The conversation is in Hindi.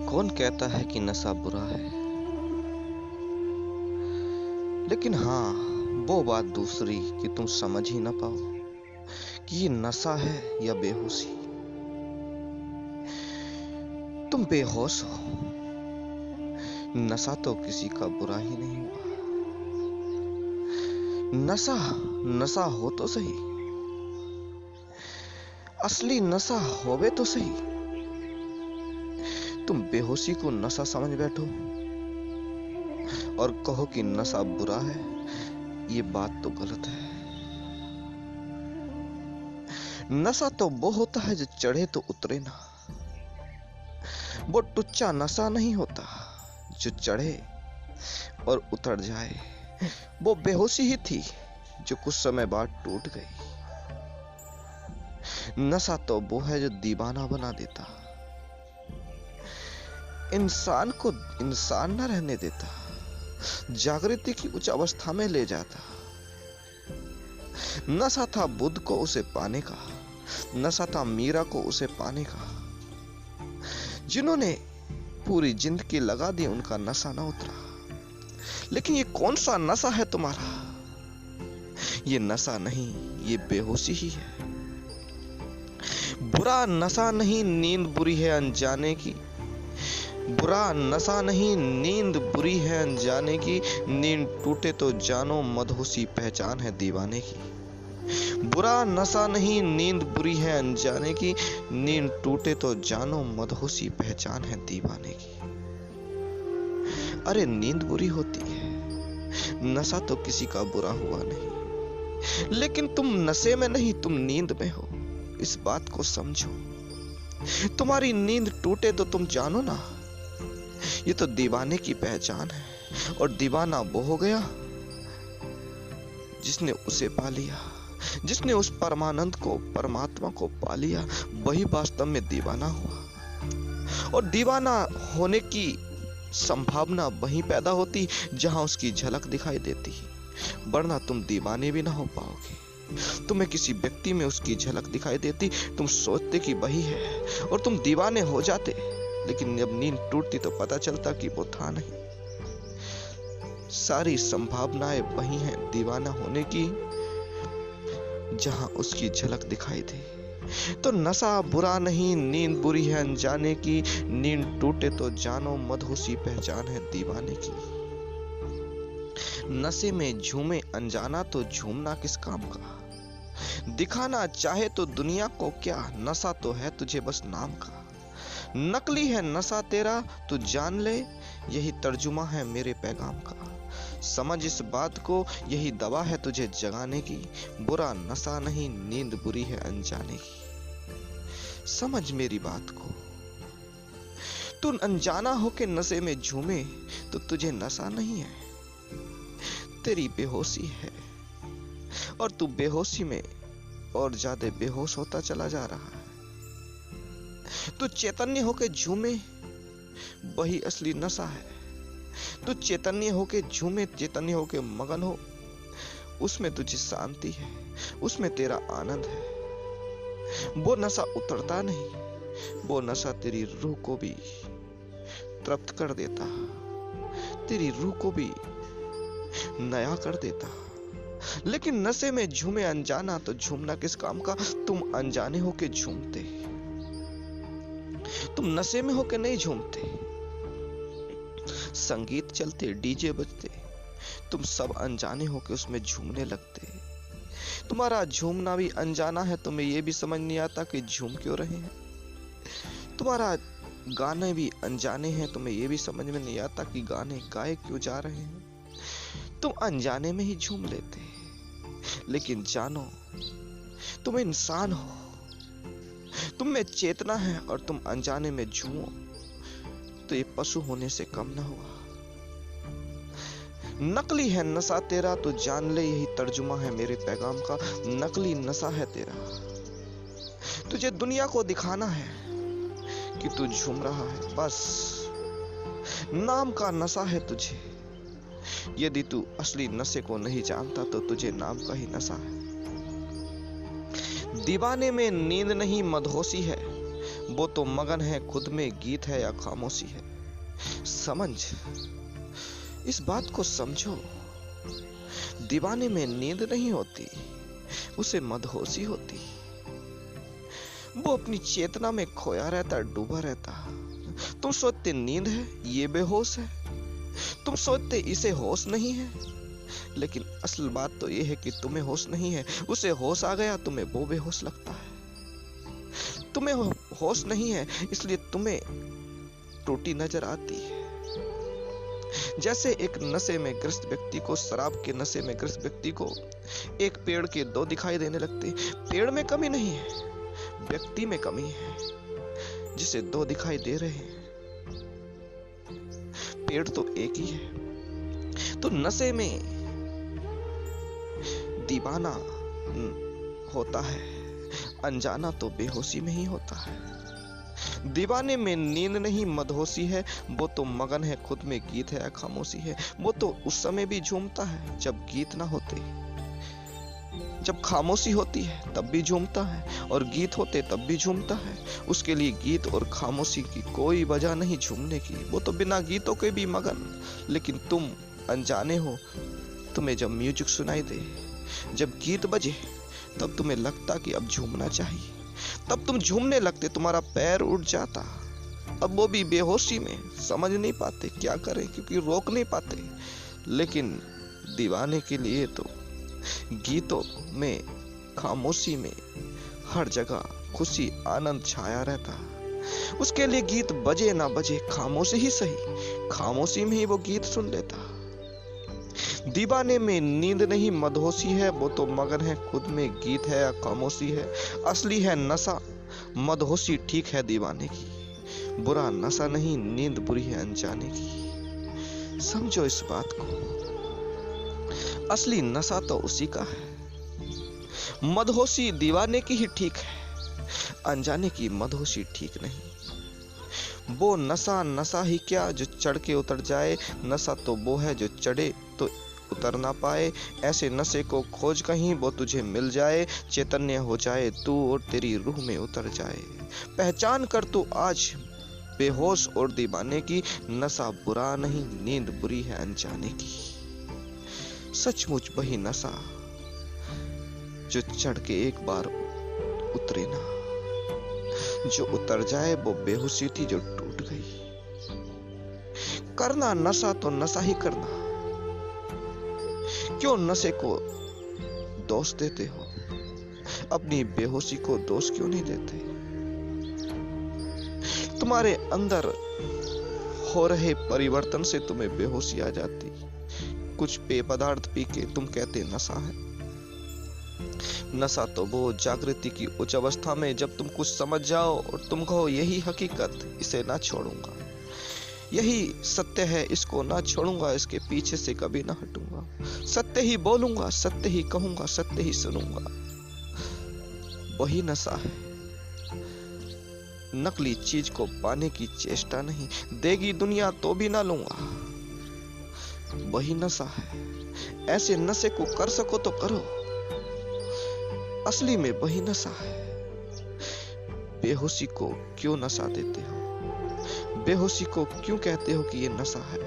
कौन कहता है कि नशा बुरा है, लेकिन हाँ, वो बात दूसरी कि तुम समझ ही ना पाओ कि ये नशा है या बेहोशी। तुम बेहोश हो। नशा तो किसी का बुरा ही नहीं हुआ। नशा नशा हो तो सही, असली नशा होवे तो सही। तुम बेहोशी को नशा समझ बैठो और कहो कि नशा बुरा है, ये बात तो गलत है। नशा तो वो होता है जो चढ़े तो उतरे ना। वो टुच्चा नशा नहीं होता जो चढ़े और उतर जाए। वो बेहोशी ही थी जो कुछ समय बाद टूट गई। नशा तो वो है जो दीवाना बना देता, इंसान को इंसान न रहने देता, जागृति की उच्च अवस्था में ले जाता। नशा था बुद्ध को उसे पाने का, नशा था मीरा को उसे पाने का। जिन्होंने पूरी जिंदगी लगा दी उनका नशा ना उतरा। लेकिन ये कौन सा नशा है तुम्हारा? ये नशा नहीं, ये बेहोशी ही है। बुरा नशा नहीं, नींद बुरी है अनजाने की। बुरा नशा नहीं, नींद बुरी है अनजाने की। नींद टूटे तो जानो मदहोशी पहचान है दीवाने की। बुरा नशा नहीं, नींद बुरी है अनजाने की। नींद टूटे तो जानो मदहोशी पहचान है दीवाने की। अरे नींद बुरी होती है, नशा तो किसी का बुरा हुआ नहीं। लेकिन तुम नशे में नहीं, तुम नींद में हो। इस बात को समझो। तुम्हारी नींद टूटे तो तुम जानो ना, ये तो दीवाने की पहचान है। और दीवाना वो हो गया जिसने उसे पा लिया, जिसने उस परमानंद को, परमात्मा को पा लिया, वही वास्तव में दीवाना हुआ। और दीवाना होने की संभावना वहीं पैदा होती जहां उसकी झलक दिखाई देती, वरना तुम दीवाने भी ना हो पाओगे। तुम्हें किसी व्यक्ति में उसकी झलक दिखाई देती, तुम सोचते कि वही है और तुम दीवाने हो जाते। लेकिन जब नींद टूटती तो पता चलता कि वो था नहीं। सारी संभावनाएं वही हैं दीवाना होने की जहां उसकी झलक दिखाई दे। तो नशा बुरा नहीं, नींद बुरी है अनजाने की। नींद टूटे तो जानो मदहोशी पहचान है दीवाने की। नशे में झूमे अनजाना तो झूमना किस काम का। दिखाना चाहे तो दुनिया को क्या, नशा तो है तुझे बस नाम का। नकली है नशा तेरा तू जान ले, यही तर्जुमा है मेरे पैगाम का। समझ इस बात को, यही दवा है तुझे जगाने की। बुरा नशा नहीं, नींद बुरी है अनजाने की। समझ मेरी बात को। तू अनजाना होके नशे में झूमे तो तुझे नशा नहीं है, तेरी बेहोशी है। और तू बेहोशी में और ज्यादा बेहोश होता चला जा रहा है। तू चैतन्य होके झूमे, वही असली नशा है। तू चैतन्य होके झूमे, चैतन्य होके मगन हो, उसमें तुझे शांति है, उसमें तेरा आनंद है। वो नशा उतरता नहीं, वो नशा तेरी रूह को भी तृप्त कर देता, तेरी रूह को भी नया कर देता। लेकिन नशे में झूमे अनजाना तो झूमना किस काम का। तुम अनजाने होके झूमते, तुम नशे में होके नहीं झूमते। संगीत चलते, डीजे बजते, तुम सब अनजाने होके उसमें झूमने लगते। तुम्हारा झूमना भी अनजाना है, तुम्हें यह भी समझ नहीं आता कि झूम क्यों रहे हैं। तुम्हारा गाने भी अनजाने हैं, तुम्हें यह भी समझ में नहीं आता कि गाने गाए क्यों जा रहे हैं। तुम अनजाने में ही झूम लेते। लेकिन जानो, तुम इंसान हो, तुम में चेतना है और तुम अनजाने में झूमो तो ये पशु होने से कम ना हुआ। नकली है नशा तेरा तो जान ले, यही तर्जुमा है मेरे पैगाम का। नकली नशा है तेरा, तुझे दुनिया को दिखाना है कि तू झूम रहा है, बस नाम का नशा है तुझे। यदि तू असली नशे को नहीं जानता तो तुझे नाम का ही नशा है। दीवाने में नींद नहीं मदहोशी है, वो तो मगन है खुद में, गीत है या खामोशी है। समझ, इस बात को समझो, दीवाने में नींद नहीं होती, उसे मदहोशी होती। वो अपनी चेतना में खोया रहता, डूबा रहता। तुम सोचते नींद है, ये बेहोश है। तुम सोचते इसे होश नहीं है, लेकिन असल बात तो ये है कि तुम्हें होश नहीं है। उसे होश आ गया, तुम्हें वो बेहोश लगता है। तुम्हें होश नहीं है, इसलिए तुम्हें टूटी नजर आती है। जैसे एक नशे में ग्रस्त व्यक्ति को, शराब के नशे में ग्रस्त व्यक्ति को एक पेड़ के दो दिखाई देने लगते। पेड़ में कमी नहीं है, व्यक्ति में कमी है जिसे दो दिखाई दे रहे हैं। पेड़ तो एक ही है। तो नशे में दीवाना होता है, अनजाना तो बेहोशी में ही होता है। दीवाने में नींद नहीं, मदहोशी है। वो तो मगन है खुद में, गीत है या खामोशी है। वो तो उस समय भी झूमता है जब गीत ना होते। जब खामोशी होती है तब भी झूमता है, और गीत होते तब भी झूमता है। उसके लिए गीत और खामोशी की कोई वजह नहीं झूमने की। वो तो बिना गीतों के भी मगन। लेकिन तुम अनजाने हो। तुम्हें जब म्यूजिक सुनाई दे, जब गीत बजे, तब तुम्हें लगता कि अब झूमना चाहिए। तब तुम झूमने लगते, तुम्हारा पैर उठ जाता। अब वो भी बेहोशी में, समझ नहीं पाते क्या करें, क्योंकि रोक नहीं पाते। लेकिन दीवाने के लिए तो गीतों में, खामोशी में हर जगह खुशी आनंद छाया रहता। उसके लिए गीत बजे ना बजे, खामोशी ही सही, खामोशी में ही वो गीत सुन लेता। दीवाने में नींद नहीं, मदहोशी है। वो तो मगन है खुद में, गीत है या खामोशी है। असली है नशा, मदहोशी ठीक है दीवाने की। बुरा नशा नहीं, नींद बुरी है अनजाने की। समझो इस बात को, असली नशा तो उसी का है। मदहोशी दीवाने की ही ठीक है, अनजाने की मदहोशी ठीक नहीं। वो नशा नशा ही क्या जो चढ़ के उतर जाए, नशा तो वो है जो चढ़े तो उतर ना पाए। ऐसे नशे को खोज कहीं, वो तुझे मिल जाए। चैतन्य हो जाए तू और तेरी रूह में उतर जाए। पहचान कर तू आज बेहोश और दीवाने की। नशा बुरा नहीं, नींद बुरी है अनजाने की। सचमुच वही नशा जो चढ़ के एक बार उतरे ना, जो उतर जाए वो बेहोशी थी जो टूट गई। करना नशा तो नशा ही करना। क्यों नशे को दोष देते हो? अपनी बेहोशी को दोष क्यों नहीं देते? तुम्हारे अंदर हो रहे परिवर्तन से तुम्हें बेहोशी आ जाती। कुछ पेय पदार्थ पी के तुम कहते नशा है। नशा तो वो जागृति की उच्च अवस्था में जब तुम कुछ समझ जाओ और तुम कहो यही हकीकत, इसे ना छोड़ूंगा, यही सत्य है, इसको ना छोड़ूंगा, इसके पीछे से कभी ना हटूंगा। सत्य ही बोलूंगा, सत्य ही कहूंगा, सत्य ही सुनूंगा। वही नशा है। नकली चीज को पाने की चेष्टा नहीं, देगी दुनिया तो भी ना लूंगा। वही नशा है। ऐसे नशे को कर सको तो करो, असली में वही नशा है। बेहोशी को क्यों नशा देते हो? बेहोशी को क्यों कहते हो कि ये नशा है?